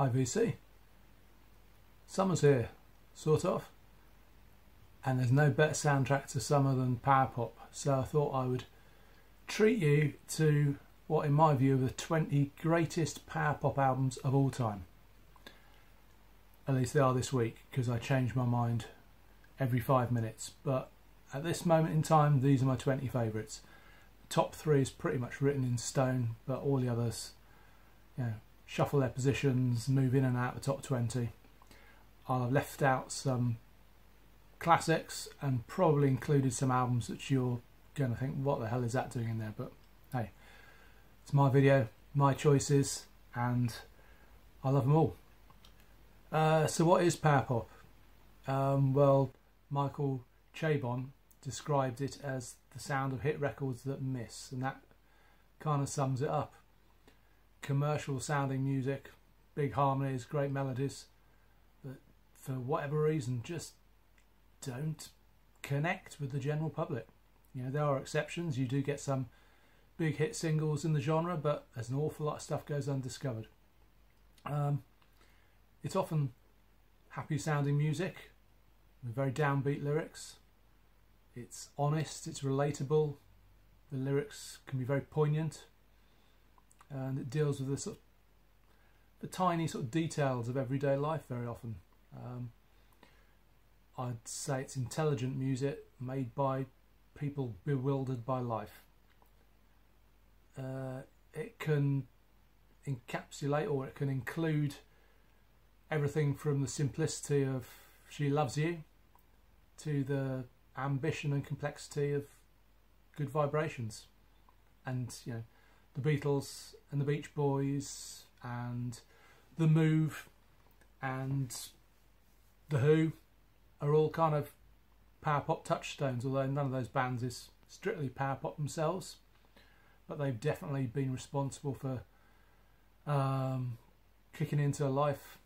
IVC. Summer's here, sort of, and there's no better soundtrack to summer than power pop, so I thought I would treat you to what in my view are the 20 greatest power pop albums of all time. At least they are this week, because I change my mind every 5 minutes, but at this moment in time these are my 20 favourites. The top 3 is pretty much written in stone, but all the others, you know, shuffle their positions, move in and out the top 20. I'll have left out some classics and probably included some albums that you're going to think, what the hell is that doing in there? But hey, it's my video, my choices, and I love them all. So what is power pop? Well, Michael Chabon described it as the sound of hit records that miss, and that kind of sums it up. Commercial sounding music, big harmonies, great melodies, but for whatever reason just don't connect with the general public. You know, there are exceptions. You do get some big hit singles in the genre, but there's an awful lot of stuff goes undiscovered. It's often happy sounding music with very downbeat lyrics. It's honest, it's relatable, the lyrics can be very poignant, and it deals with the tiny sort of details of everyday life very often. I'd say it's intelligent music made by people bewildered by life. It can encapsulate, or it can include, everything from the simplicity of She Loves You to the ambition and complexity of Good Vibrations, and you know, the Beatles and the Beach Boys and The Move and The Who are all kind of power pop touchstones, although none of those bands is strictly power pop themselves, but they've definitely been responsible for kicking into life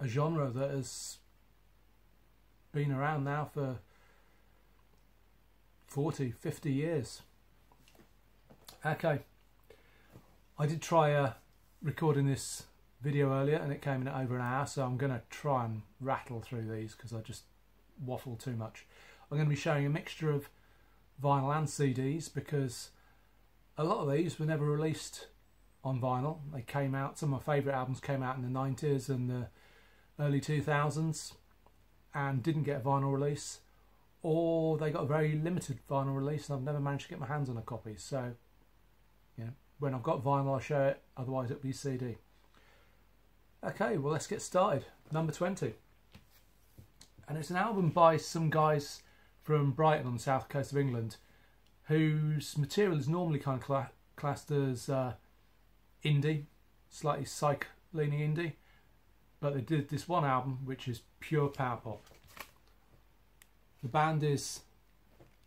a genre that has been around now for 40, 50 years. Okay, I did try recording this video earlier and it came in at over an hour, so I'm going to try and rattle through these because I just waffle too much. I'm going to be showing a mixture of vinyl and CDs because a lot of these were never released on vinyl. They came out, some of my favourite albums came out in the 90s and the early 2000s and didn't get a vinyl release, or they got a very limited vinyl release and I've never managed to get my hands on a copy. So, you know, when I've got vinyl I'll show it, otherwise it'll be CD. Okay, well let's get started. Number 20. And it's an album by some guys from Brighton on the south coast of England whose material is normally kind of classed as indie, slightly psych-leaning indie, but they did this one album which is pure power pop. The band is,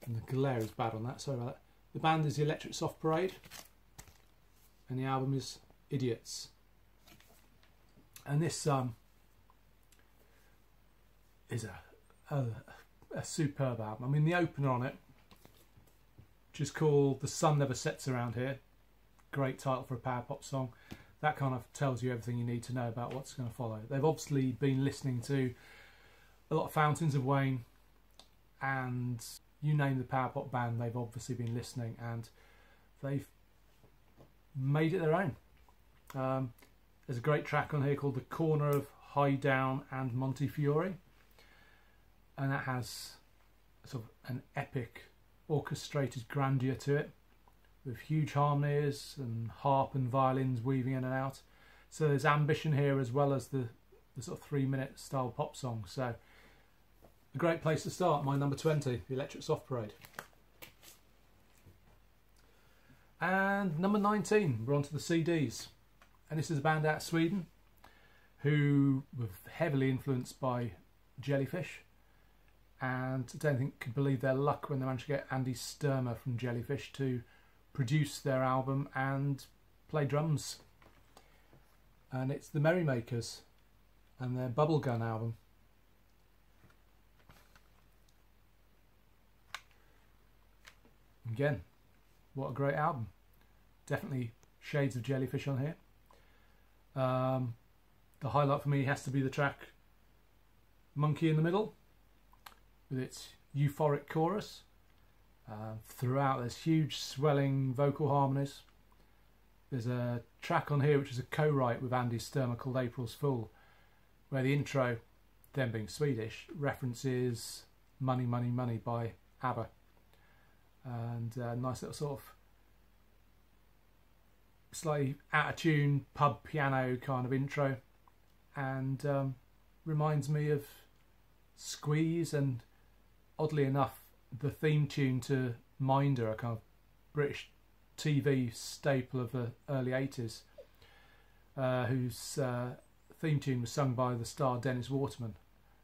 and the glare is bad on that, sorry about that. The band is the Electric Soft Parade and the album is Idiots. And this is a superb album. I mean, the opener on it, which is called The Sun Never Sets Around Here, great title for a power pop song. That kind of tells you everything you need to know about what's going to follow. They've obviously been listening to a lot of Fountains of Wayne, and you name the power pop band, they've obviously been listening, and they've made it their own. There's a great track on here called The Corner of High Down and Montefiore, and that has sort of an epic orchestrated grandeur to it, with huge harmonies and harp and violins weaving in and out. So there's ambition here as well as the sort of 3-minute style pop song. So a great place to start. My number 20, the Electric Soft Parade. And number 19, we're on to the CDs. And this is a band out of Sweden who were heavily influenced by Jellyfish, and I don't think could believe their luck when they managed to get Andy Sturmer from Jellyfish to produce their album and play drums. And it's the Merrymakers and their Bubblegum album. Again, what a great album. Definitely shades of Jellyfish on here. the highlight for me has to be the track Monkey in the Middle, with its euphoric chorus. Throughout there's huge swelling vocal harmonies. There's a track on here which is a co-write with Andy Sturmer called April's Fool, where the intro, them being Swedish, references Money Money Money by ABBA. And a nice little sort of slightly out of tune pub piano kind of intro, and reminds me of Squeeze, and oddly enough the theme tune to Minder, a kind of British TV staple of the early 80s, whose theme tune was sung by the star Dennis Waterman.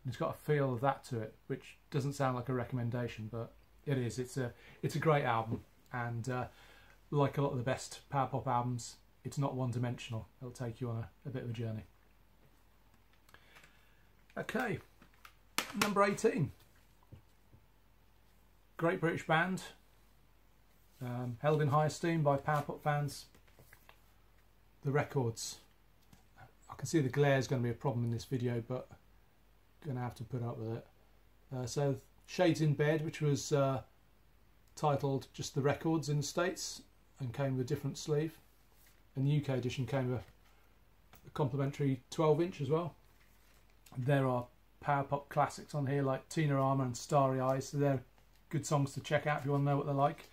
And it's got a feel of that to it, which doesn't sound like a recommendation, but it is. It's a great album, and like a lot of the best power pop albums, it's not one-dimensional. It'll take you on a bit of a journey. Okay, number 18. Great British band, held in high esteem by power pop fans. The Records. I can see the glare is going to be a problem in this video, but going to have to put up with it. So Shades in Bed, which was titled just The Records in the States and came with a different sleeve, and the UK edition came with a complimentary 12-inch as well. There are power pop classics on here like Tina Armour and Starry Eyes, so they're good songs to check out if you want to know what they're like.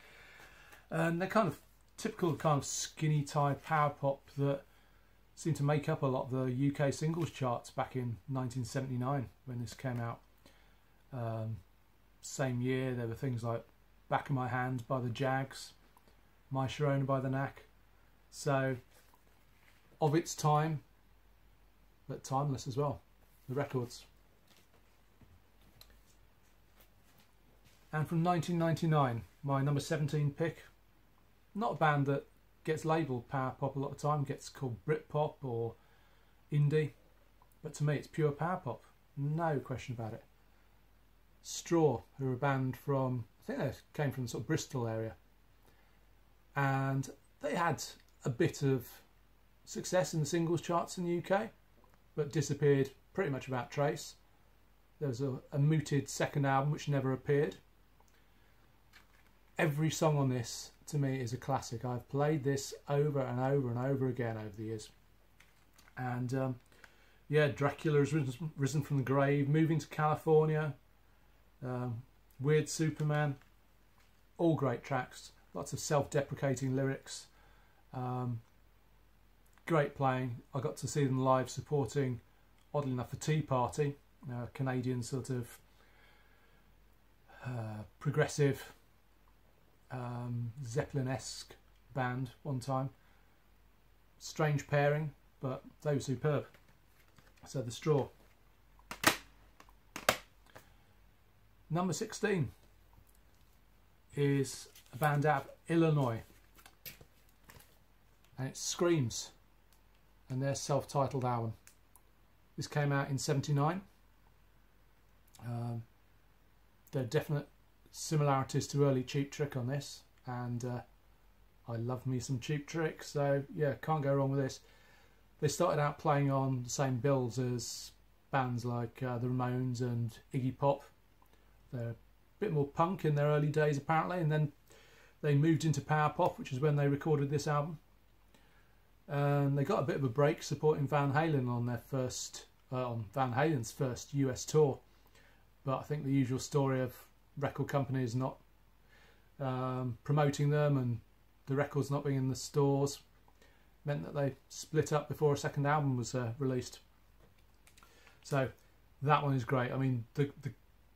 And they're kind of typical kind of skinny type power pop that seemed to make up a lot of the UK singles charts back in 1979 when this came out. Same year there were things like Back of My Hand by the Jags, My Sharona by the Knack. So of its time, but timeless as well, the Records. And from 1999, my number 17 pick, not a band that gets labelled power pop a lot of the time, gets called Britpop or indie, but to me it's pure power pop, no question about it. Straw, who are a band from, I think they came from the sort of Bristol area, and they had a bit of success in the singles charts in the UK, but disappeared pretty much without trace. There was a mooted second album which never appeared. Every song on this to me is a classic. I've played this over and over and over again over the years. And yeah, Dracula has risen from the grave, Moving to California, Weird Superman, all great tracks, lots of self-deprecating lyrics, great playing. I got to see them live supporting, oddly enough, the Tea Party, a Canadian sort of progressive Zeppelin-esque band one time. Strange pairing, but they were superb. So the Straw. Number 16 is a band out of Illinois, and it's Screams and their self-titled album. This came out in '79. There are definite similarities to early Cheap Trick on this, and I love me some Cheap Trick, so yeah, can't go wrong with this. They started out playing on the same bills as bands like the Ramones and Iggy Pop. They're a bit more punk in their early days apparently, and then they moved into power pop, which is when they recorded this album. And they got a bit of a break supporting Van Halen on their first, on Van Halen's first US tour. But I think the usual story of record companies not promoting them and the records not being in the stores meant that they split up before a second album was released. So that one is great. I mean, the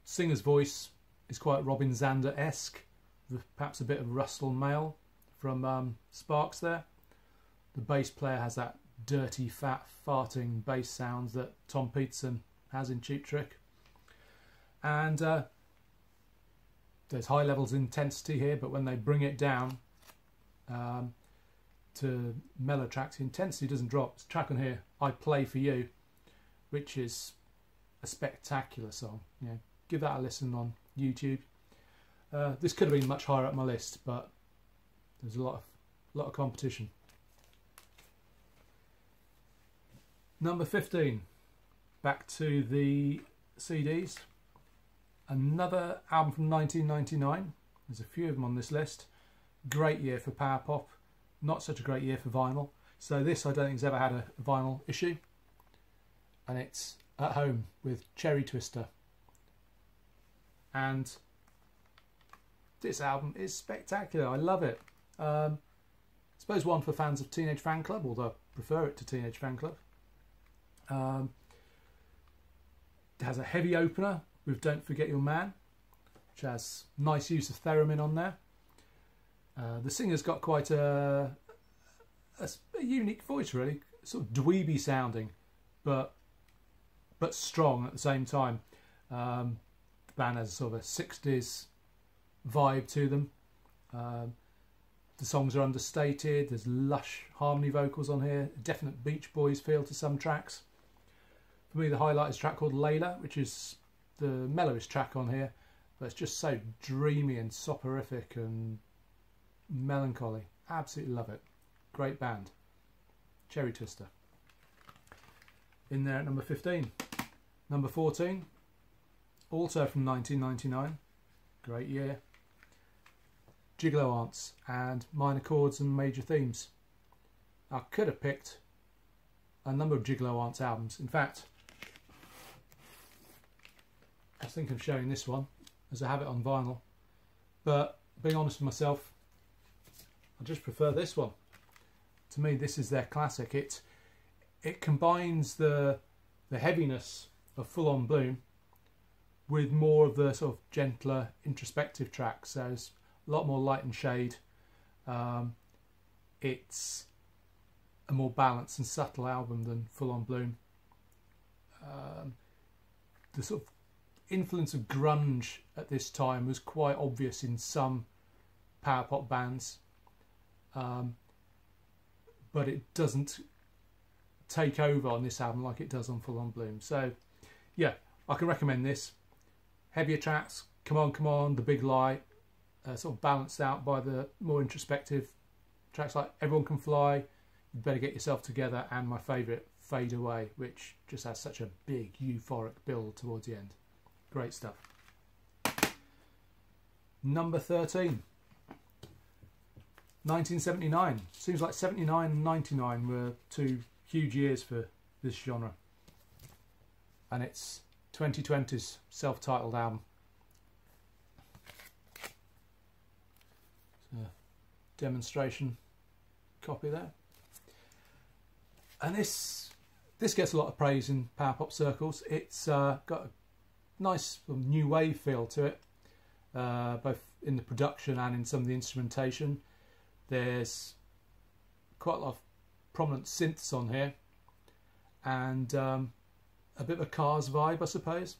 singer's voice is quite Robin Zander-esque, with perhaps a bit of Russell Mael from Sparks there. The bass player has that dirty, fat, farting bass sounds that Tom Peterson has in Cheap Trick. And there's high levels of intensity here, but when they bring it down to mellow tracks, the intensity doesn't drop. There's a track on here, I Play For You, which is a spectacular song. Yeah, give that a listen on YouTube. This could have been much higher up my list, but there's a lot of competition. Number 15, back to the CDs. Another album from 1999. There's a few of them on this list. Great year for power pop, not such a great year for vinyl. So this I don't think has ever had a vinyl issue. And it's At Home with Cherry Twister. And this album is spectacular. I love it. I suppose one for fans of Teenage Fan Club, although I prefer it to Teenage Fan Club. It has a heavy opener with Don't Forget Your Man, which has nice use of theremin on there. The singer's got quite a unique voice, really, sort of dweeby sounding, but strong at the same time. The band has sort of a 60s vibe to them. The songs are understated, there's lush harmony vocals on here, a definite Beach Boys feel to some tracks. For me, the highlight is a track called Layla, which is the mellowest track on here, but it's just so dreamy and soporific and melancholy. Absolutely love it. Great band. Cherry Twister. In there at number 15. Number 14, also from 1999. Great year. Gigolo Aunts and Minor Chords and Major Themes. I could have picked a number of Gigolo Aunts albums. In fact, I think I'm showing this one as I have it on vinyl, but being honest with myself, I just prefer this one. To me, this is their classic. It combines the heaviness of Full On Bloom with more of the sort of gentler introspective tracks. So it's a lot more light and shade. It's a more balanced and subtle album than Full On Bloom. The sort of influence of grunge at this time was quite obvious in some power pop bands, but it doesn't take over on this album like it does on Full On Bloom. So yeah, I can recommend this. Heavier tracks, Come On Come On, The Big Lie, sort of balanced out by the more introspective tracks like Everyone Can Fly, You Better Get Yourself Together, and my favourite, Fade Away, which just has such a big euphoric build towards the end. Great stuff. Number 13. 1979. Seems like 79 and 99 were two huge years for this genre. And it's 2020's self-titled album. So, demonstration copy there. And this gets a lot of praise in power pop circles. It's got a nice new wave feel to it, both in the production and in some of the instrumentation. There's quite a lot of prominent synths on here, and a bit of a Cars vibe, I suppose.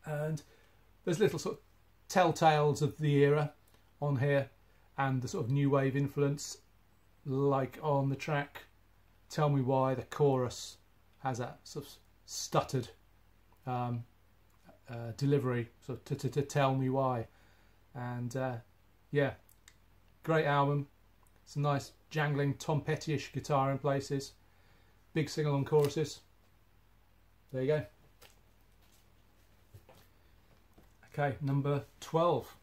And there's little sort of telltales of the era on here, and the sort of new wave influence, like on the track Tell Me Why, the chorus has that sort of stuttered delivery, sort of to tell me why. And yeah, great album. It's a nice jangling Tom Petty-ish guitar in places, big sing-along choruses. There you go. Okay, number 12.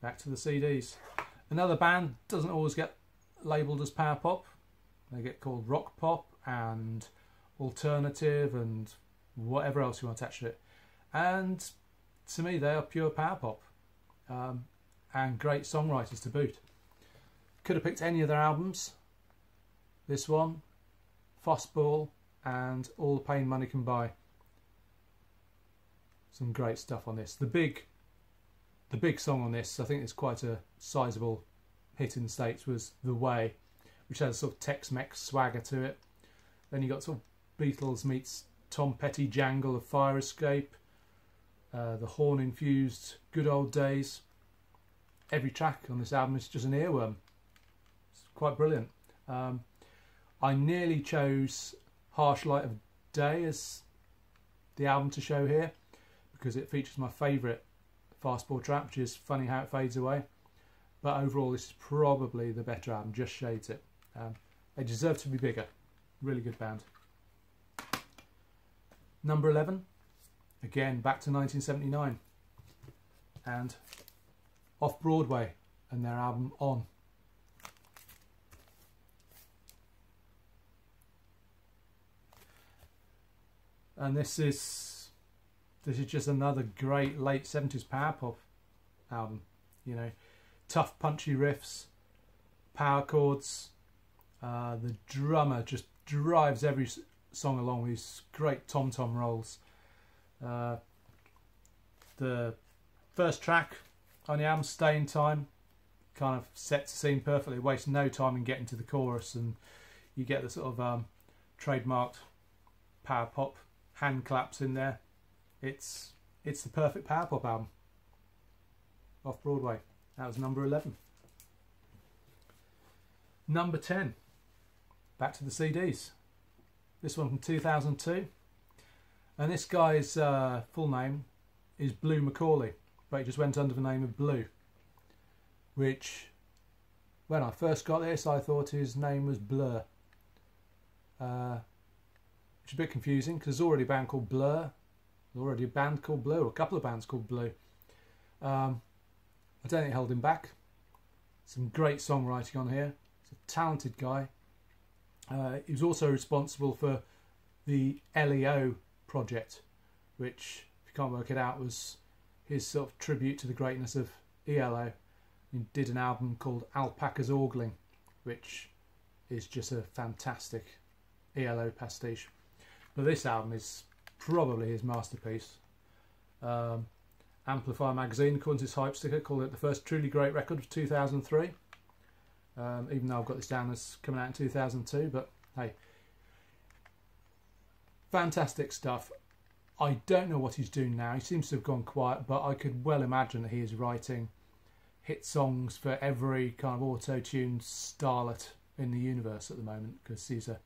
Back to the CDs. Another band doesn't always get labelled as power pop. They get called rock pop and alternative and whatever else you want to attach to it. And to me, they are pure power pop, and great songwriters to boot. Could have picked any of their albums. This one, Fussball, and All the Pain Money Can Buy. Some great stuff on this. The big song on this, I think it's quite a sizable hit in the States, was The Way, which has a sort of Tex-Mex swagger to it. Then you got sort of Beatles meets Tom Petty jangle of Fire Escape, the horn-infused Good Old Days. Every track on this album is just an earworm. It's quite brilliant. I nearly chose Harsh Light of Day as the album to show here, because it features my favourite Fastball track, which is Funny How It Fades Away. But overall, this is probably the better album, just shades it. They deserve to be bigger. Really good band. Number 11, again back to 1979, and Off Broadway and their album On. And this is just another great late 70s power pop album. You know, tough punchy riffs, power chords. The drummer just drives every song along with these great tom-tom rolls. The first track on the album, Stay in Time, kind of sets the scene perfectly. It wastes no time in getting to the chorus, and you get the sort of trademarked power pop hand claps in there. It's the perfect power pop album. Off Broadway. That was number 11. Number 10. Back to the CDs. This one from 2002. And this guy's full name is Blue Macaulay, but he just went under the name of Blue. Which, when I first got this, I thought his name was Blur. Which is a bit confusing because there's already a band called Blur. There's already a band called Blue, or a couple of bands called Blue. I don't think it held him back. Some great songwriting on here. He's a talented guy. He was also responsible for the LEO project, which, if you can't work it out, was his sort of tribute to the greatness of ELO. He did an album called Alpaca's Ogling, which is just a fantastic ELO pastiche. But this album is probably his masterpiece. Amplifier magazine, according to his hype sticker, called it the first truly great record of 2003. Even though I've got this down as coming out in 2002, but hey, fantastic stuff. I don't know what he's doing now. He seems to have gone quiet, but I could well imagine that he is writing hit songs for every kind of auto-tuned starlet in the universe at the moment, because he's a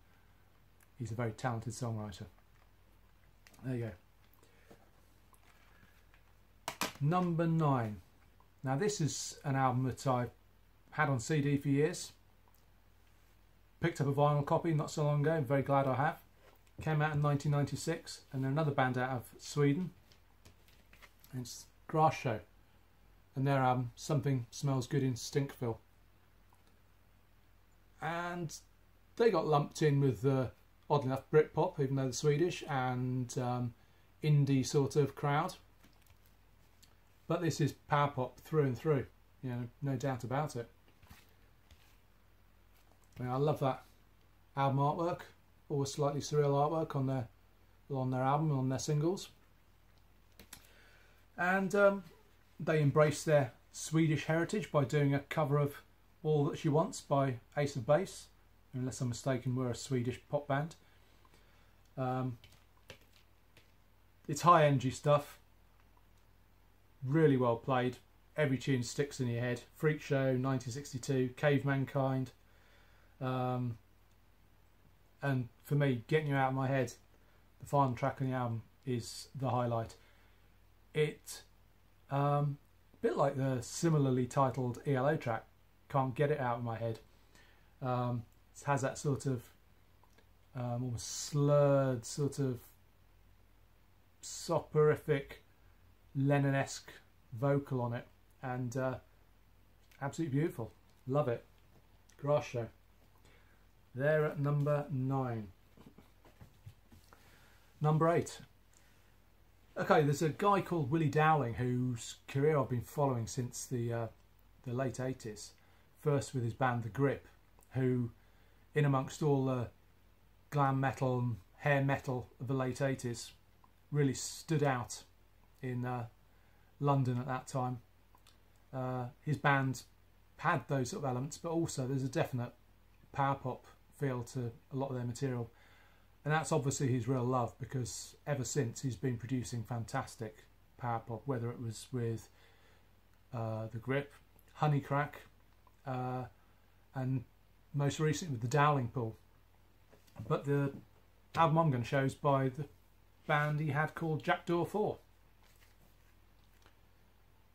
very talented songwriter. There you go. Number 9. Now this is an album that I've had on CD for years. Picked up a vinyl copy not so long ago. I'm very glad I have. Came out in 1996, and they're another band out of Sweden. And it's Grass Show, and their album Something Smells Good in Stinkville. And they got lumped in with oddly enough Britpop, even though they're Swedish, and indie sort of crowd. But this is power pop through and through, you know, no doubt about it. I mean, I love that album artwork, always slightly surreal artwork on their album, on their singles. And they embrace their Swedish heritage by doing a cover of All That She Wants by Ace of Base. Unless I'm mistaken, we're a Swedish pop band. It's high energy stuff. Really well played. Every tune sticks in your head. Freak Show, 1962, Cavemankind. And for me, Getting You Out of My Head, the final track on the album, is the highlight. It, a bit like the similarly titled ELO track, Can't Get It Out of My Head. It has that sort of almost slurred, sort of soporific, Lennon-esque vocal on it, and absolutely beautiful. Love it. Grass Show. They're at number 9. Number 8. Okay, there's a guy called Willie Dowling whose career I've been following since the late 80s. First with his band The Grip, who, in amongst all the glam metal and hair metal of the late 80s, really stood out in London at that time. His band had those sort of elements, but also there's a definite power pop feel to a lot of their material, and that's obviously his real love, because ever since he's been producing fantastic power pop, whether it was with The Grip, Honeycrack, and most recently with the Dowling Pool. But the album I'm going to show is by the band he had called Jackdaw 4.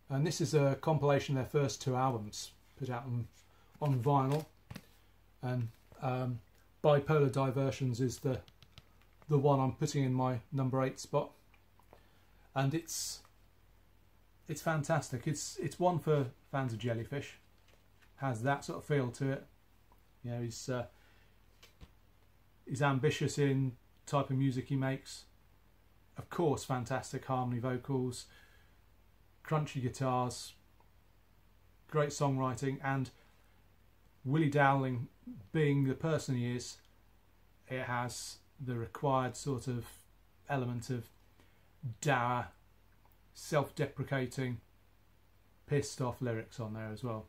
And this is a compilation of their first 2 albums, put out on vinyl. And Bipolar Diversions is the one I'm putting in my number 8 spot, and it's fantastic. It's one for fans of Jellyfish. Has that sort of feel to it. You know, he's ambitious in type of music he makes. Of course, fantastic harmony vocals, crunchy guitars, great songwriting, and Willie Dowling, being the person he is, it has the required sort of element of dour, self-deprecating, pissed off lyrics on there as well.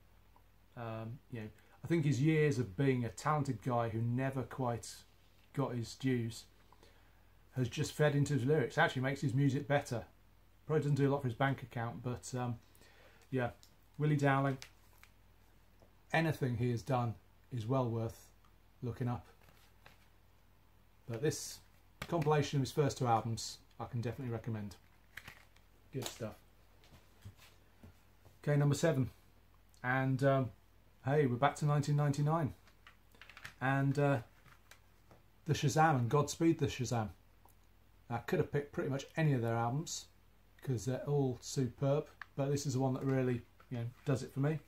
You know, I think his years of being a talented guy who never quite got his dues has just fed into his lyrics. Actually makes his music better. Probably doesn't do a lot for his bank account, but yeah, Willie Dowling, anything he has done is well worth looking up. But this compilation of his first 2 albums I can definitely recommend. Good stuff. Okay, number 7. And hey, we're back to 1999. And the Shazam and Godspeed the Shazam. I could have picked pretty much any of their albums because they're all superb, but this is the one that really, you know, does it for me.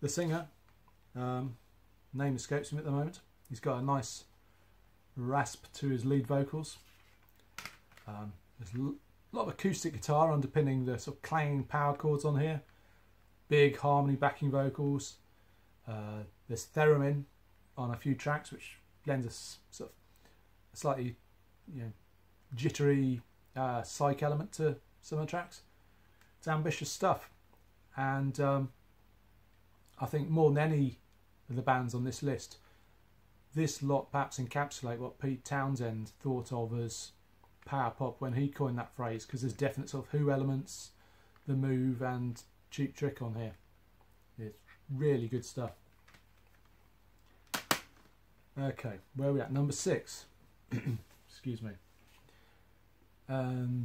The singer, name escapes me at the moment. He's got a nice rasp to his lead vocals. There's a lot of acoustic guitar underpinning the sort of clanging power chords on here. Big harmony backing vocals. There's theremin on a few tracks, which lends us sort of a slightly, you know, jittery psych element to some of the tracks. It's ambitious stuff, and I think more than any of the bands on this list, this lot perhaps encapsulate what Pete Townsend thought of as power pop when he coined that phrase, because there's definite sort of Who elements, The Move and Cheap Trick on here. It's really good stuff. Okay, where are we at? Number 6. Excuse me.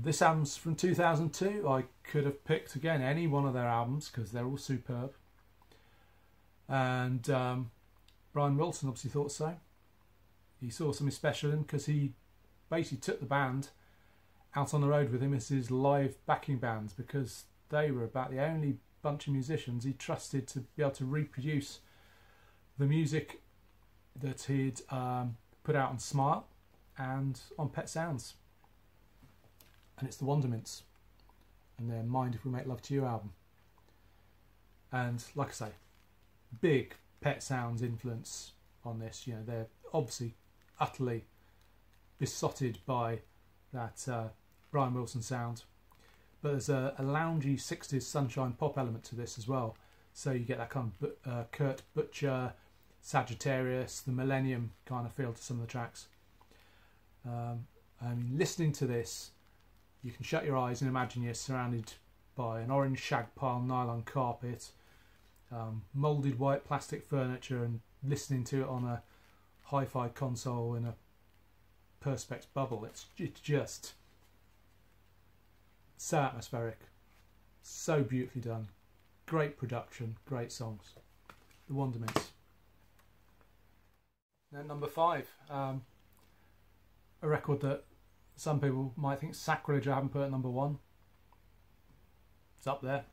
This album's from 2002. I could have picked again any one of their albums because they're all superb. And Brian Wilson obviously thought so. He saw something special in because he basically took the band out on the road with him as his live backing bands, because they were about the only bunch of musicians he trusted to be able to reproduce the music that he'd put out on Smart and on Pet Sounds. And it's the Wondermints and their Mind If We Make Love To You album. And like I say, big Pet Sounds influence on this. You know, they're obviously utterly besotted by that Brian Wilson sound, but there's a loungy 60s sunshine pop element to this as well, so you get that kind of Kurt Butcher, Sagittarius, the Millennium kind of feel to some of the tracks. I mean, listening to this, you can shut your eyes and imagine you're surrounded by an orange shag pile nylon carpet, moulded white plastic furniture, and listening to it on a hi-fi console in a Perspex bubble. It's just so atmospheric, so beautifully done, great production, great songs. The Wondermints. Then number 5, a record that some people might think sacrilege I haven't put at number 1. It's up there,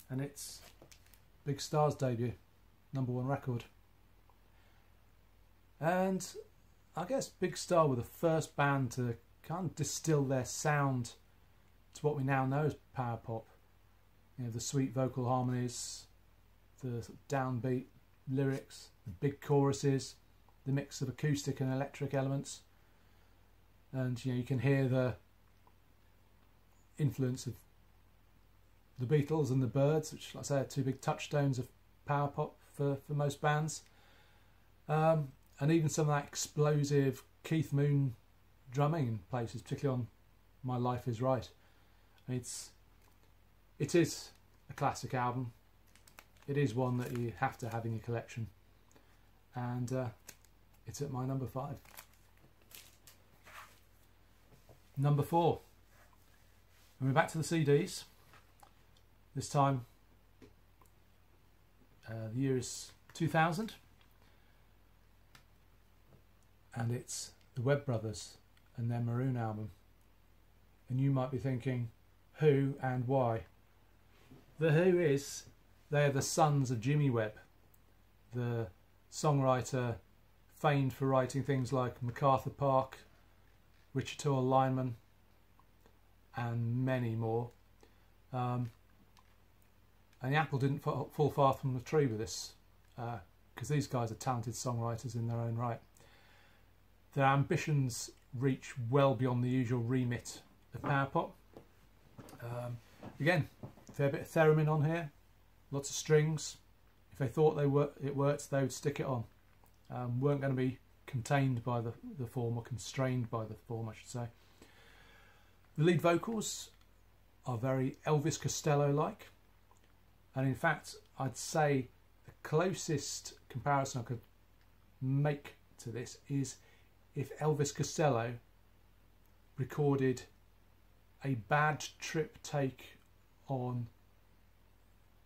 and it's Big Star's debut, number 1 record. And I guess Big Star were the first band to kind of distill their sound to what we now know as power pop. You know, the sweet vocal harmonies, the sort of downbeat lyrics, the big choruses, the mix of acoustic and electric elements. And you know, you can hear the influence of the Beatles and the Byrds, which, like I say, are 2 big touchstones of power pop for most bands. And even some of that explosive Keith Moon drumming in places, particularly on My Life Is Right. I mean, it is a classic album. It is one that you have to have in your collection. And it's at my number 5. Number 4. And we're back to the CDs. This time, the year is 2000. and it's the Webb Brothers and their Maroon album. And you might be thinking, who and why? The Who is, they're the sons of Jimmy Webb, the songwriter famed for writing things like MacArthur Park, Wichita Lineman, and many more. And the apple didn't fall far from the tree with this, because these guys are talented songwriters in their own right. Their ambitions reach well beyond the usual remit of power pop. Again, a fair bit of theremin on here, lots of strings. If they thought it worked, they would stick it on. Weren't going to be contained by the form, or constrained by the form, I should say. The lead vocals are very Elvis Costello-like, and in fact, I'd say the closest comparison I could make to this is if Elvis Costello recorded a bad trip take on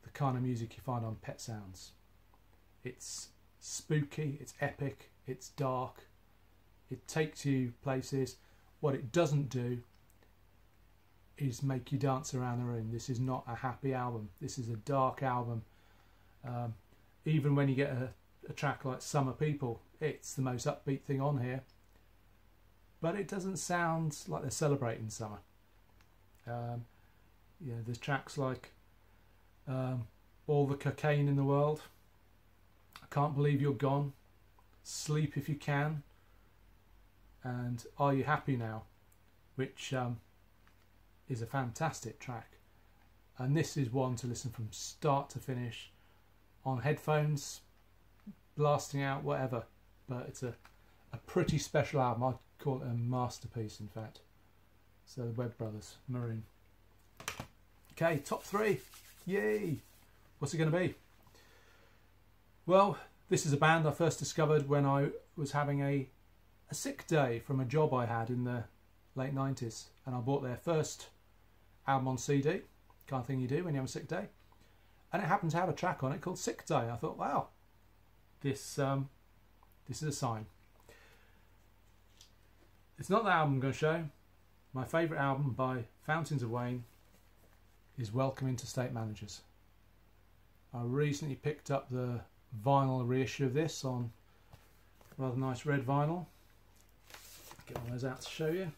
the kind of music you find on Pet Sounds. It's spooky, it's epic, it's dark, it takes you places. What it doesn't do is make you dance around the room. This is not a happy album. This is a dark album. Even when you get a track like Summer People, it's the most upbeat thing on here, but it doesn't sound like they're celebrating summer. There's tracks like All the Cocaine in the World, I Can't Believe You're Gone, Sleep If You Can, and Are You Happy Now, which is a fantastic track. And this is one to listen from start to finish on headphones, blasting out, whatever. But it's a pretty special album. I'd call it a masterpiece, in fact. So the Webb Brothers, Maroon. Okay, top 3. Yay! What's it going to be? Well, this is a band I first discovered when I was having a sick day from a job I had in the late 90s, and I bought their first album on CD, kind of thing you do when you have a sick day, and it happened to have a track on it called Sick Day. I thought, wow, this is a sign. It's not the album I'm going to show. My favourite album by Fountains of Wayne is Welcome Into State Managers. I recently picked up the vinyl reissue of this on rather nice red vinyl. Get one of those out to show you.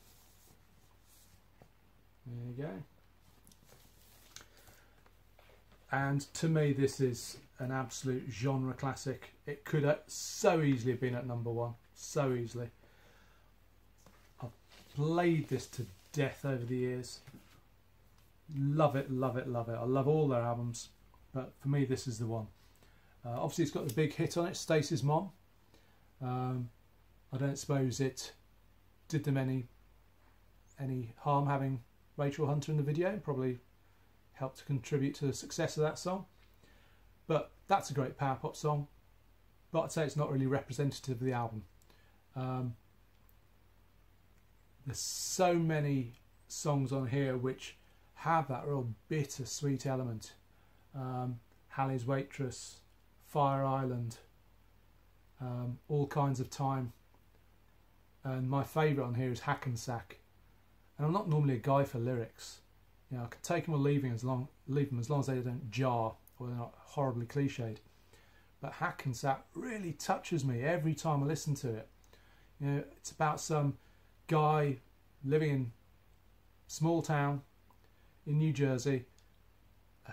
There you go. And to me, this is an absolute genre classic. It could have so easily have been at number 1, so easily. I've played this to death over the years. Love it, love it, love it. I love all their albums, but for me, this is the one. Obviously, it's got the big hit on it, Stacey's Mom. I don't suppose it did them any harm having Rachel Hunter in the video. Probably helped to contribute to the success of that song. But that's a great power pop song. But I'd say it's not really representative of the album. There's so many songs on here which have that real bittersweet element. Hallie's Waitress, Fire Island, All Kinds of Time. And my favourite on here is Hackensack. And I'm not normally a guy for lyrics. You know, I could take them or leave them as long as they don't jar or they're not horribly cliched. But Hackensack really touches me every time I listen to it. You know, it's about some guy living in a small town in New Jersey,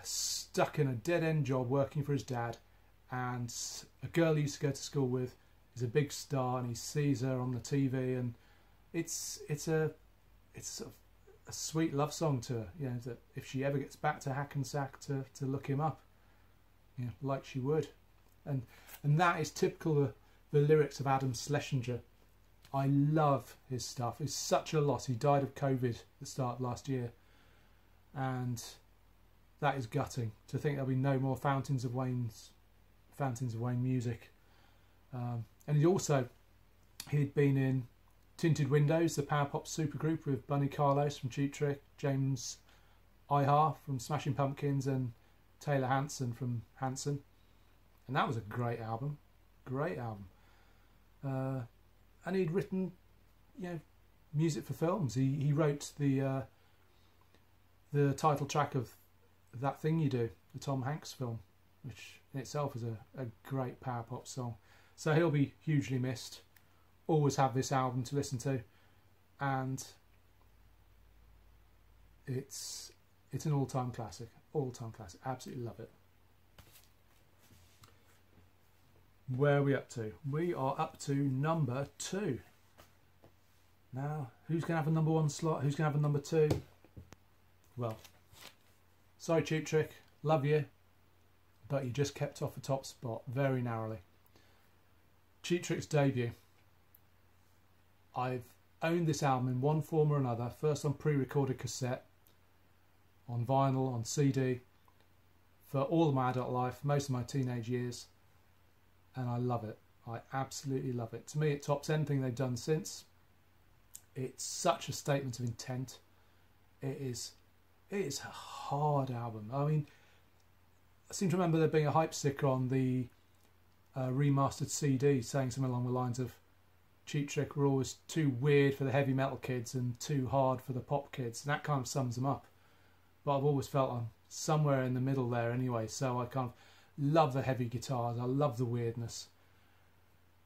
stuck in a dead-end job working for his dad, and a girl he used to go to school with is a big star, and he sees her on the TV, and it's sort of a sweet love song to her. You know, that if she ever gets back to Hackensack to look him up, you know, like she would, and that is typical of the lyrics of Adam Schlesinger. I love his stuff. It's such a loss. He died of COVID at the start of last year, and that is gutting to think there'll be no more Fountains of Wayne music. And he'd been in Tinted Windows, the power pop supergroup with Bunny Carlos from Cheap Trick, James Iha from Smashing Pumpkins, and Taylor Hanson from Hanson, and that was a great album. and he'd written, music for films. He wrote the title track of That Thing You Do, the Tom Hanks film, which in itself is a great power pop song. So he'll be hugely missed. Always have this album to listen to, and it's an all-time classic. Absolutely love it. Where are we up to? We are up to number 2. Now, who's going to have a number 1 slot? Who's going to have a number 2? Well, sorry Cheap Trick, love you, but you just kept off the top spot very narrowly. Cheap Trick's debut. I've owned this album in one form or another, first on pre-recorded cassette, on vinyl, on CD, for all of my adult life, most of my teenage years, and I love it. I absolutely love it. To me, it tops anything they've done since. It's such a statement of intent. It is a hard album. I mean, I seem to remember there being a hype sticker on the remastered CD saying something along the lines of Cheap Trick were always too weird for the heavy metal kids and too hard for the pop kids, and that kind of sums them up. But I've always felt I'm somewhere in the middle there anyway, so I kind of love the heavy guitars, I love the weirdness,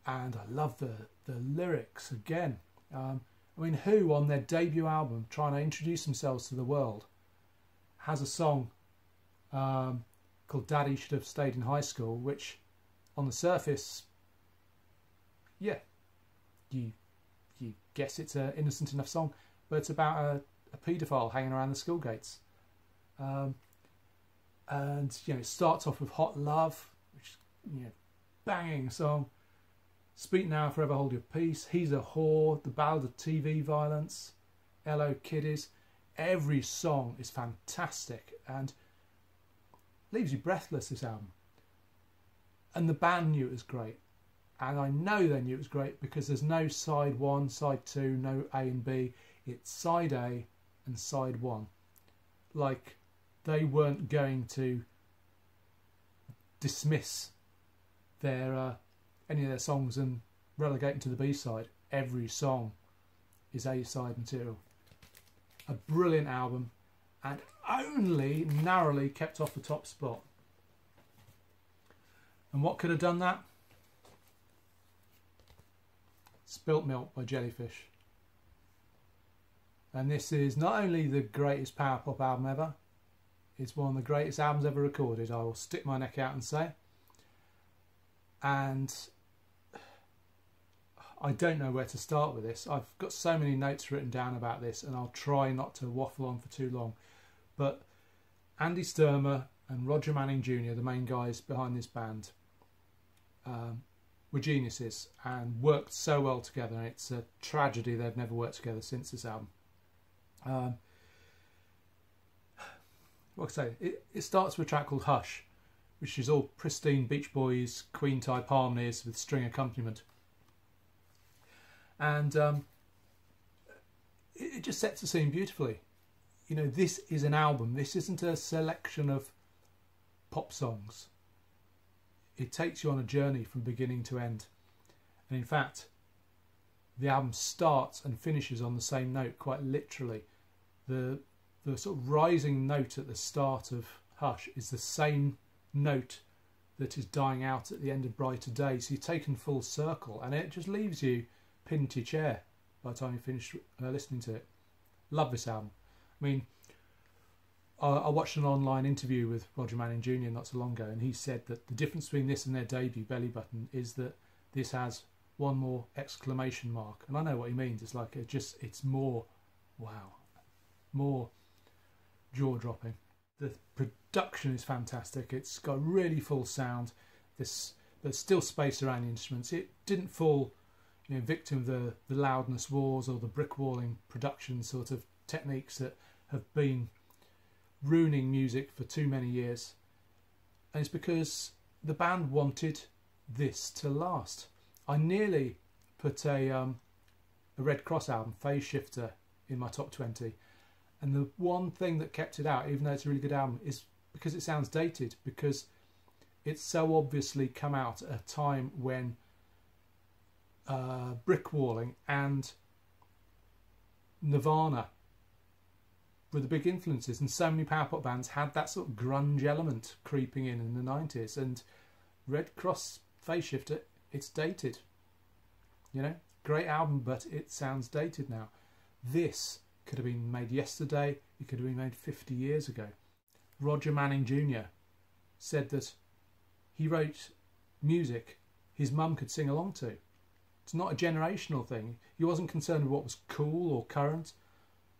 and I love the lyrics again. I mean, Who, on their debut album, trying to introduce themselves to the world, has a song called Daddy Should Have Stayed in High School, which on the surface, yeah, you guess it's an innocent enough song, but it's about a paedophile hanging around the school gates. And it starts off with Hot Love, which is banging song. Speak Now, Forever Hold Your Peace, He's a Whore, The Ballad of TV Violence, Hello Kiddies. Every song is fantastic and leaves you breathless, this album. And the band knew it was great, and I know they knew it was great because there's no side 1, side 2, no A and B. It's side A and side 1. Like, they weren't going to dismiss their any of their songs and relegate them to the B-side. Every song is A-side material. A brilliant album, and only narrowly kept off the top spot. And what could have done that? Spilt Milk by Jellyfish. And this is not only the greatest power pop album ever, it's one of the greatest albums ever recorded, I will stick my neck out and say. And I don't know where to start with this. I've got so many notes written down about this, and I'll try not to waffle on for too long. But Andy Sturmer and Roger Manning Jr., the main guys behind this band, were geniuses and worked so well together. And it's a tragedy they've never worked together since this album. Like I say, it starts with a track called Hush, which is all pristine Beach Boys, Queen type harmonies with string accompaniment. And it just sets the scene beautifully. This is an album. This isn't a selection of pop songs. It takes you on a journey from beginning to end. And in fact, the album starts and finishes on the same note, quite literally. The sort of rising note at the start of Hush is the same note that is dying out at the end of Brighter Days. So you're taken full circle, and it just leaves you pinned to your chair by the time you finish listening to it. Love this album. I mean, I watched an online interview with Roger Manning Jr. not so long ago, and he said that the difference between this and their debut, Belly Button, is that this has one more exclamation mark. And I know what he means. It's like it's more, wow, more jaw-dropping. The production is fantastic. It's got a really full sound. There's still space around the instruments. It didn't fall victim of the loudness wars or the brick walling production sort of techniques that have been ruining music for too many years. And it's because the band wanted this to last. I nearly put a Red Cross album, Phase Shifter, in my top 20, and the one thing that kept it out, even though it's a really good album, is because it sounds dated, because it's so obviously come out at a time when brick walling and Nirvana were the big influences, and so many power pop bands had that sort of grunge element creeping in the 90s. And Red Cross Phase Shifter, it's dated, you know, great album, but it sounds dated now. This could have been made yesterday, it could have been made 50 years ago. Roger Manning Jr. said that he wrote music his mum could sing along to. It's not a generational thing. He wasn't concerned with what was cool or current,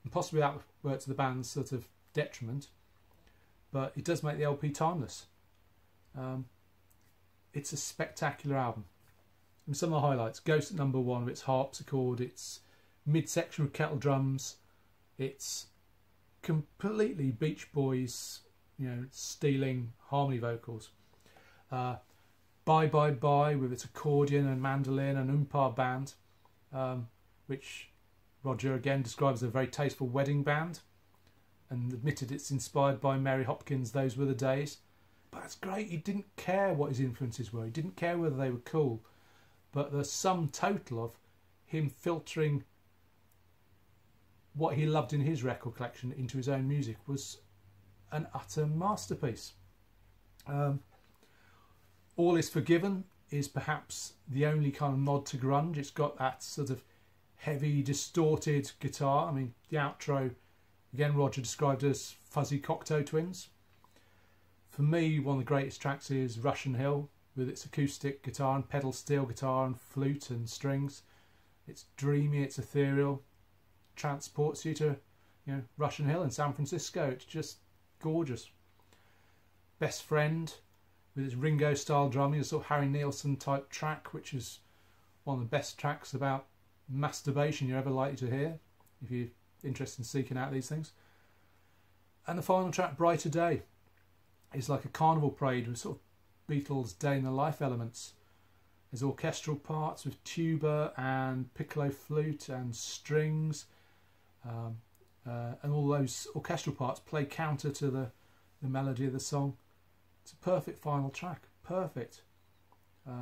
and possibly that worked to the band's sort of detriment, but it does make the LP timeless. It's a spectacular album. And some of the highlights: Ghost at number 1 with its harpsichord, its midsection with kettle drums, it's completely Beach Boys, you know, stealing harmony vocals. Bye Bye Bye with its accordion and mandolin and umpar band, which Roger again describes as a very tasteful wedding band, and admitted it's inspired by Mary Hopkins' Those Were the Days. But that's great. He didn't care what his influences were. He didn't care whether they were cool. But the sum total of him filtering what he loved in his record collection into his own music was an utter masterpiece. All Is Forgiven is perhaps the only kind of nod to grunge. It's got that sort of heavy, distorted guitar. I mean, the outro, again, Roger described as fuzzy Cocteau Twins. For me, one of the greatest tracks is Russian Hill, with its acoustic guitar and pedal steel guitar and flute and strings. It's dreamy, it's ethereal, transports you to, you know, Russian Hill in San Francisco. It's just gorgeous. Best Friend, with its Ringo style drumming, a sort of Harry Nilsson type track, which is one of the best tracks about masturbation you're ever likely to hear, if you're interested in seeking out these things. And the final track, Brighter Day, is like a carnival parade with sort of Beatles' day in the life elements. There's orchestral parts with tuba and piccolo flute and strings, and all those orchestral parts play counter to the melody of the song. It's a perfect final track, perfect.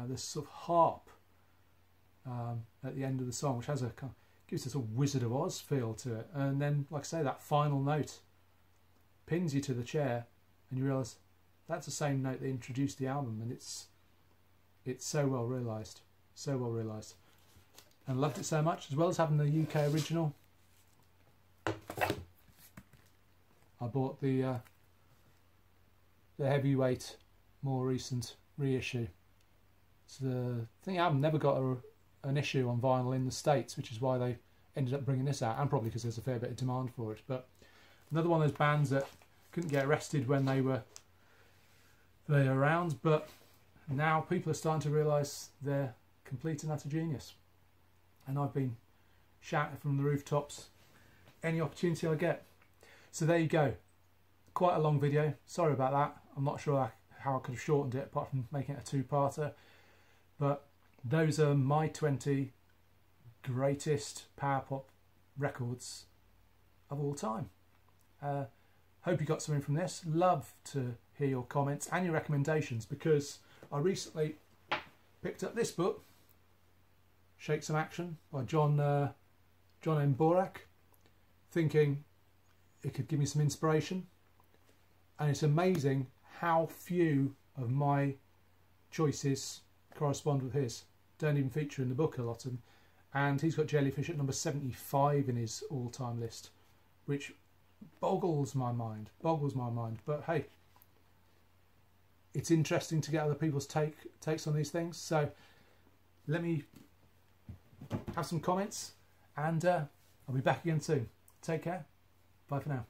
This sort of harp at the end of the song, which has a kind of, gives a sort of Wizard of Oz feel to it, and then, like I say, that final note pins you to the chair, and you realise that's the same note that introduced the album, and it's so well realised, so well realised, and loved it so much. As well as having the UK original, I bought the heavyweight, more recent reissue. So I think the album never got an issue on vinyl in the States, which is why they ended up bringing this out, and probably because there's a fair bit of demand for it. But another one of those bands that couldn't get arrested when they were around, but now people are starting to realise they're complete and utter genius. And I've been shouting from the rooftops any opportunity I get. So there you go. Quite a long video. Sorry about that. I'm not sure how I could have shortened it apart from making it a two-parter. But those are my 20 greatest power pop records of all time. Hope you got something from this. Love to hear your comments and your recommendations, because I recently picked up this book, Shake Some Action, by John M. Borak, thinking it could give me some inspiration. And it's amazing how few of my choices correspond with his. Don't even feature in the book, a lot of them. And he's got Jellyfish at number 75 in his all-time list, which boggles my mind. But hey, it's interesting to get other people's takes on these things. So let me have some comments, and I'll be back again soon. Take care. Bye for now.